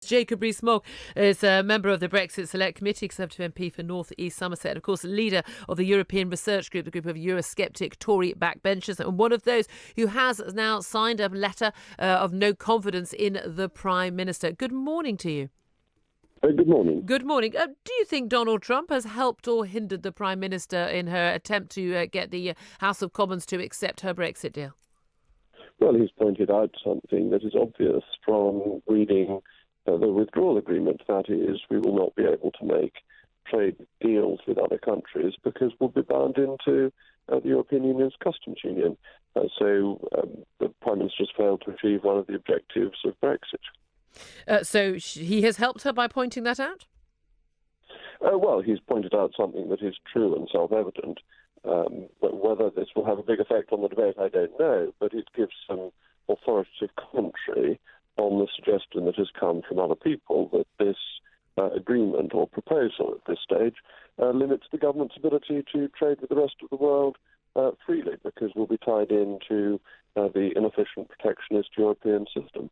Jacob Rees-Mogg is a member of the Brexit Select Committee, Conservative MP for North East Somerset, and of course leader of the European Research Group, the group of Eurosceptic Tory backbenchers, and one of those who has now signed a letter of no confidence in the Prime Minister. Good morning to you. Good morning. Good morning. Do you think Donald Trump has helped or hindered the Prime Minister in her attempt to get the House of Commons to accept her Brexit deal? Well, he's pointed out something that is obvious from reading the withdrawal agreement. That is, we will not be able to make trade deals with other countries because we'll be bound into the European Union's customs union. So the Prime Minister has failed to achieve one of the objectives of Brexit. So he has helped her by pointing that out? Well, he's pointed out something that is true and self-evident. But whether this will have a big effect on the debate, I don't know. But it gives some authoritative commentary on the suggestion that has come from other people that this agreement or proposal at this stage limits the government's ability to trade with the rest of the world freely, because we'll be tied into the inefficient protectionist European system.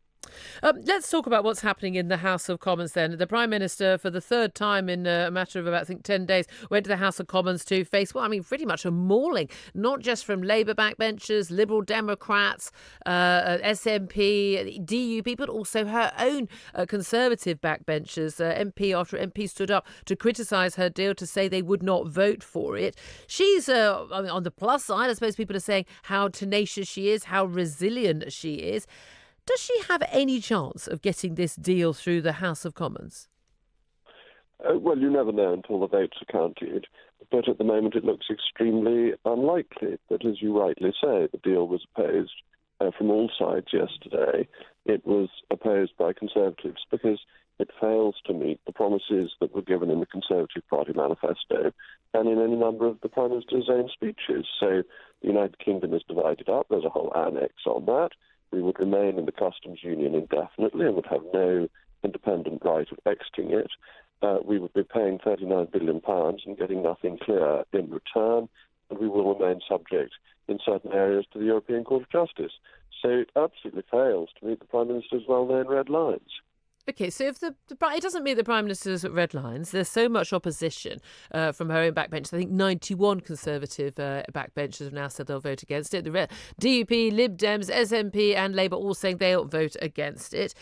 Let's talk about what's happening in the House of Commons then. The Prime Minister, for the third time in a matter of about, 10 days, went to the House of Commons to face, pretty much a mauling, not just from Labour backbenchers, Liberal Democrats, SNP, DUP, but also her own Conservative backbenchers. MP after MP stood up to criticise her deal, to say they would not vote for it. She's, on the plus side, I suppose people are saying how tenacious she is, how resilient she is. Does she have any chance of getting this deal through the House of Commons? Well, you never know until the votes are counted. But at the moment it looks extremely unlikely. But as you rightly say, the deal was opposed from all sides yesterday. It was opposed by Conservatives because it fails to meet the promises that were given in the Conservative Party manifesto and in any number of the Prime Minister's own speeches. So the United Kingdom is divided up. There's a whole annex on that. We would remain in the customs union indefinitely and would have no independent right of exiting it. We would be paying £39 billion and getting nothing clear in return, and we will remain subject in certain areas to the European Court of Justice. So it absolutely fails to meet the Prime Minister's well-known red lines. OK, so if it doesn't meet the Prime Minister's red lines, there's so much opposition from her own backbench. I think 91 Conservative backbenchers have now said they'll vote against it. The DUP, Lib Dems, SNP and Labour all saying they'll vote against it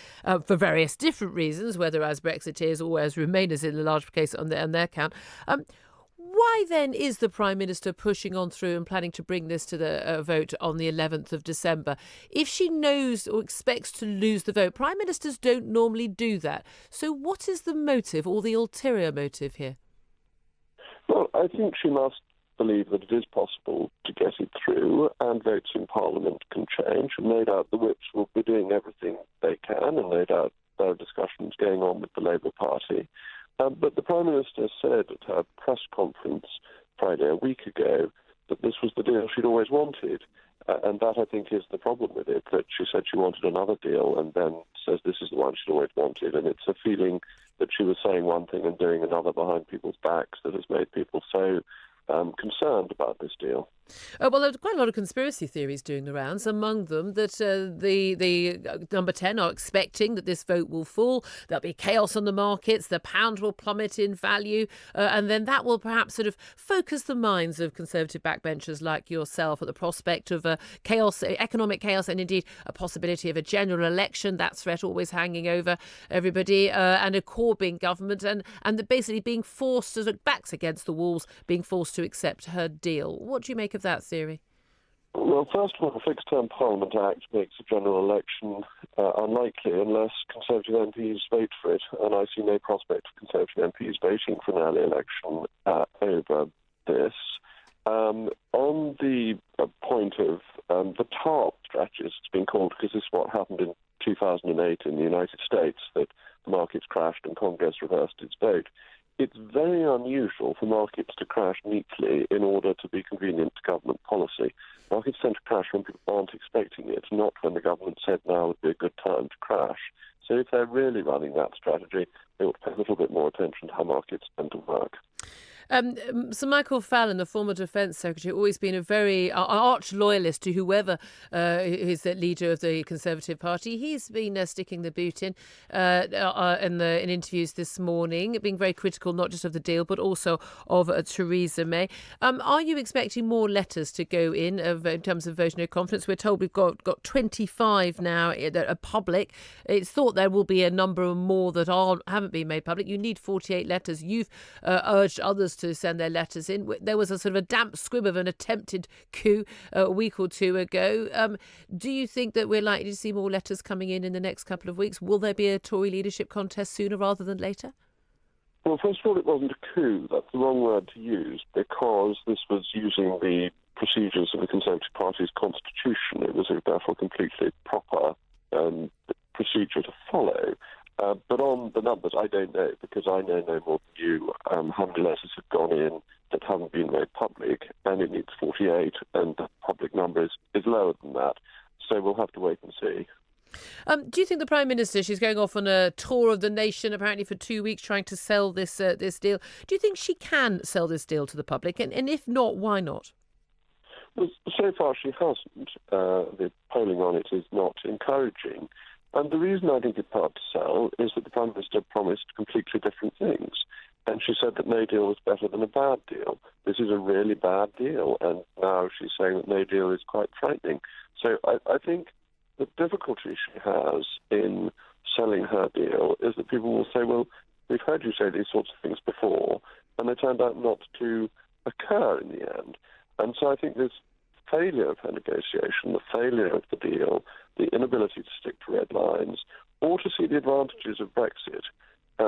for various different reasons, whether as Brexiteers or as Remainers in the large case on their count. Why then is the Prime Minister pushing on through and planning to bring this to the vote on the 11th of December? If she knows or expects to lose the vote, Prime Ministers don't normally do that. So what is the motive or the ulterior motive here? Well, I think she must believe that it is possible to get it through, and votes in Parliament can change. And no doubt the whips will be doing everything they can, and no doubt there are discussions going on with the Labour Party. But the Prime Minister said at her press conference Friday, a week ago, that this was the deal she'd always wanted. And that, I think, is the problem with it, that she said she wanted another deal and then says this is the one she'd always wanted. And it's a feeling that she was saying one thing and doing another behind people's backs that has made people so concerned about this deal. Well, there are quite a lot of conspiracy theories doing the rounds, among them that the number 10 are expecting that this vote will fall, there'll be chaos on the markets, the pound will plummet in value, and then that will perhaps sort of focus the minds of Conservative backbenchers like yourself at the prospect of chaos, economic chaos, and indeed a possibility of a general election, that threat always hanging over everybody, and a Corbyn government, and basically being forced to look backs against the walls, being forced to accept her deal. What do you make of that theory? Well, first of all, the Fixed Term Parliament Act makes a general election unlikely unless Conservative MPs vote for it, and I see no prospect of Conservative MPs voting for an early election over this. On the point of the TARP strategy, it's been called because this is what happened in 2008 in the United States, that the markets crashed and Congress reversed its vote. It's very unusual for markets to crash neatly in order to be convenient to government policy. Markets tend to crash when people aren't expecting it, not when the government said now would be a good time to crash. So if they're really running that strategy, they ought to pay a little bit more attention to how markets tend to work. Sir Michael Fallon, the former Defence Secretary, always been a very arch loyalist to whoever is the leader of the Conservative Party. He's been sticking the boot in interviews this morning, being very critical not just of the deal but also of Theresa May. Are you expecting more letters to go in terms of vote of no confidence? We're told we've got 25 now that are public. It's thought there will be a number more that haven't been made public. You need 48 letters. You've urged others to send their letters in. There was a sort of a damp squib of an attempted coup a week or two ago. Do you think that we're likely to see more letters coming in the next couple of weeks? Will there be a Tory leadership contest sooner rather than later? Well, first of all, it wasn't a coup. That's the wrong word to use, because this was using the procedures of the Conservative Party's constitution. It was therefore completely proper procedure to follow. But on the numbers, I don't know, because I know no more than you how many letters have gone in that haven't been made public, and it needs 48, and the public number is lower than that. So we'll have to wait and see. Do you think the Prime Minister, she's going off on a tour of the nation apparently for 2 weeks trying to sell this deal, do you think she can sell this deal to the public? And if not, why not? Well, so far she hasn't. The polling on it is not encouraging. And the reason I think it's hard to sell is that the Prime Minister promised completely different things. And she said that no deal was better than a bad deal. This is a really bad deal. And now she's saying that no deal is quite frightening. So I think the difficulty she has in selling her deal is that people will say, well, we've heard you say these sorts of things before, and they turned out not to occur in the end. And so I think this failure of her negotiation, the failure of the deal, the inability to stick to red lines, or to see the advantages of Brexit,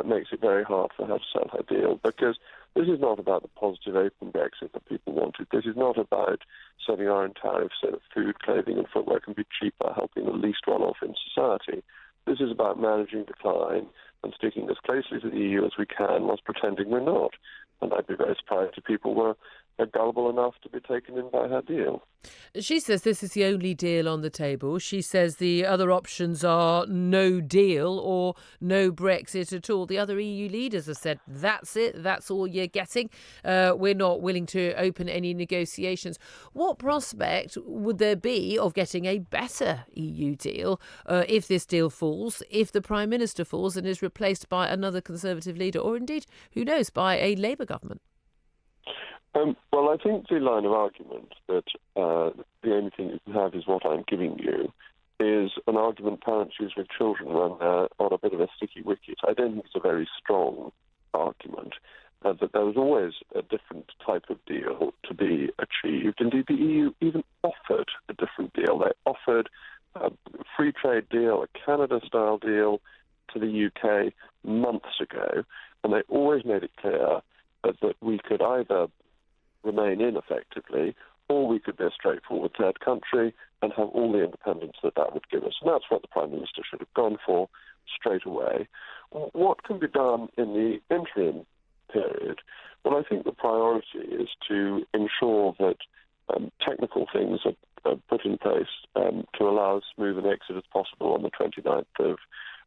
makes it very hard for her to sell her deal, because this is not about the positive open Brexit that people wanted. This is not about setting our own tariffs so that food, clothing and footwear can be cheaper, helping the least one-off in society. This is about managing decline and sticking as closely to the EU as we can whilst pretending we're not. And I'd be very surprised if people were gullible enough to be taken in by her deal. She says this is the only deal on the table. She says the other options are no deal or no Brexit at all. The other EU leaders have said, that's it, that's all you're getting. We're not willing to open any negotiations. What prospect would there be of getting a better EU deal if this deal falls, if the Prime Minister falls and is replaced by another Conservative leader, or indeed, who knows, by a Labour government? Well, I think the line of argument that the only thing you can have is what I'm giving you is an argument parents use with children when they're on a bit of a sticky wicket. I don't think it's a very strong argument. That there was always a different type of deal to be achieved. Indeed, the EU even offered a different deal. They offered a free trade deal, a Canada-style deal to the UK months ago, and they always made it clear that we could either remain in effectively, or we could be a straightforward third country and have all the independence that would give us. And that's what the Prime Minister should have gone for straight away. What can be done in the interim period? Well, I think the priority is to ensure that technical things are put in place to allow as smooth an exit as possible on the 29th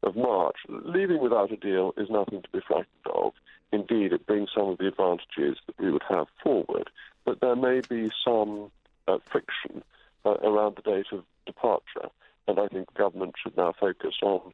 of March. Leaving without a deal is nothing to be frightened of. Indeed, it brings some of the advantages that we would have forward, but there may be some friction around the date of departure, and I think the government should now focus on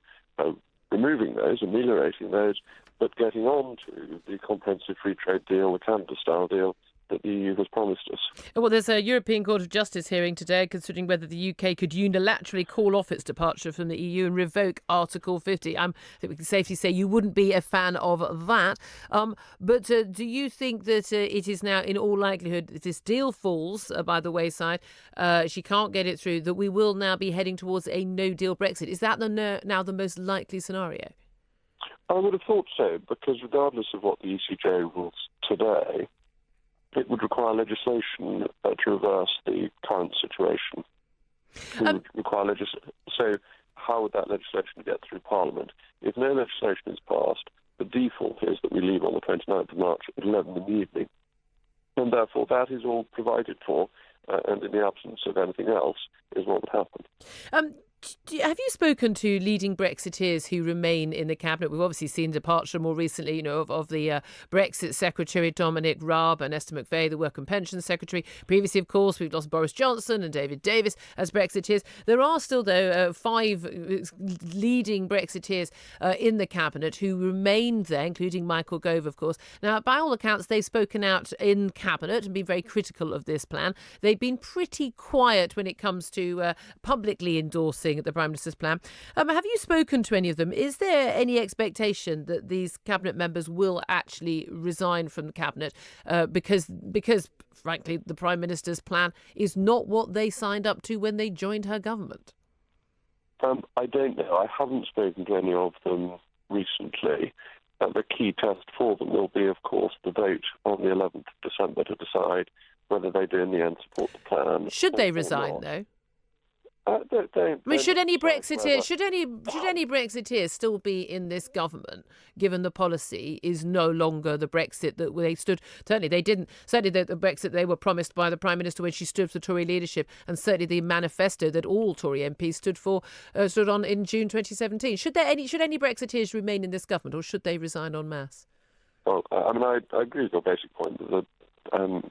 removing those, ameliorating those, but getting on to the comprehensive free trade deal, the Canada-style deal, that the EU has promised us. Well, there's a European Court of Justice hearing today considering whether the UK could unilaterally call off its departure from the EU and revoke Article 50. I think we can safely say you wouldn't be a fan of that. But do you think that it is now, in all likelihood, if this deal falls by the wayside, she can't get it through, that we will now be heading towards a no-deal Brexit? Is that now the most likely scenario? I would have thought so, because regardless of what the ECJ rules today, it would require legislation to reverse the current situation. It would require So how would that legislation get through Parliament? If no legislation is passed, the default is that we leave on the 29th of March at 11 in the evening. And therefore that is all provided for, and in the absence of anything else, is what would happen. Have you spoken to leading Brexiteers who remain in the cabinet? We've obviously seen departure more recently, of the Brexit Secretary Dominic Raab and Esther McVey, the Work and Pensions Secretary. Previously, of course, we've lost Boris Johnson and David Davis as Brexiteers. There are still, though, 5 leading Brexiteers in the cabinet who remained there, including Michael Gove, of course. Now, by all accounts, they've spoken out in cabinet and been very critical of this plan. They've been pretty quiet when it comes to publicly endorsing the Prime Minister's plan. Have you spoken to any of them? Is there any expectation that these cabinet members will actually resign from the cabinet because, frankly, the Prime Minister's plan is not what they signed up to when they joined her government? I don't know. I haven't spoken to any of them recently. The key test for them will be, of course, the vote on the 11th of December to decide whether they do in the end support the plan. Should they resign, though? Should any Brexiteers still be in this government, given the policy is no longer the Brexit that they stood? Certainly, they didn't. Certainly, the Brexit they were promised by the Prime Minister when she stood for Tory leadership, and certainly the manifesto that all Tory MPs stood on in June 2017. Should any Brexiteers remain in this government, or should they resign en masse? Well, I agree with your basic point that the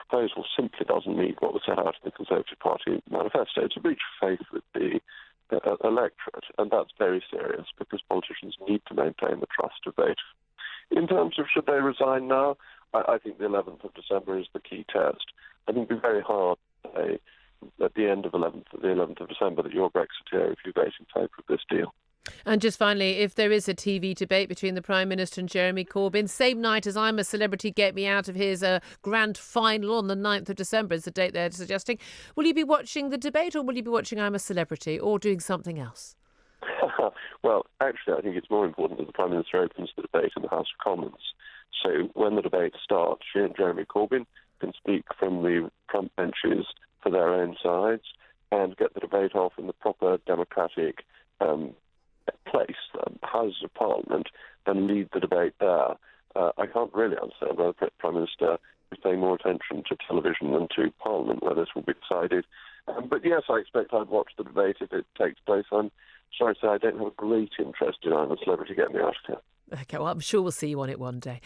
proposal simply doesn't meet what was set out in the Conservative Party manifesto. It's a breach of faith with the electorate, and that's very serious because politicians need to maintain the trust of voters. In terms of should they resign now, I think the 11th of December is the key test. I think it would be very hard to say at the end of the 11th of December that you're a Brexiteer if you vote in favour of this deal. And just finally, if there is a TV debate between the Prime Minister and Jeremy Corbyn, same night as I'm a Celebrity, Get Me Out of his grand final on the 9th of December is the date they're suggesting, will you be watching the debate, or will you be watching I'm a Celebrity, or doing something else? Well, actually, I think it's more important that the Prime Minister opens the debate in the House of Commons. So when the debate starts, she and Jeremy Corbyn can speak from the front benches for their own sides and get the debate off in the proper democratic place, Houses of Parliament, and lead the debate there. I can't really understand why the Prime Minister is paying more attention to television than to Parliament, where this will be decided. But yes, I expect I'd watch the debate if it takes place. I'm sorry to say I don't have a great interest in I'm a Celebrity, Get Me Out of Here. OK, well, I'm sure we'll see you on it one day.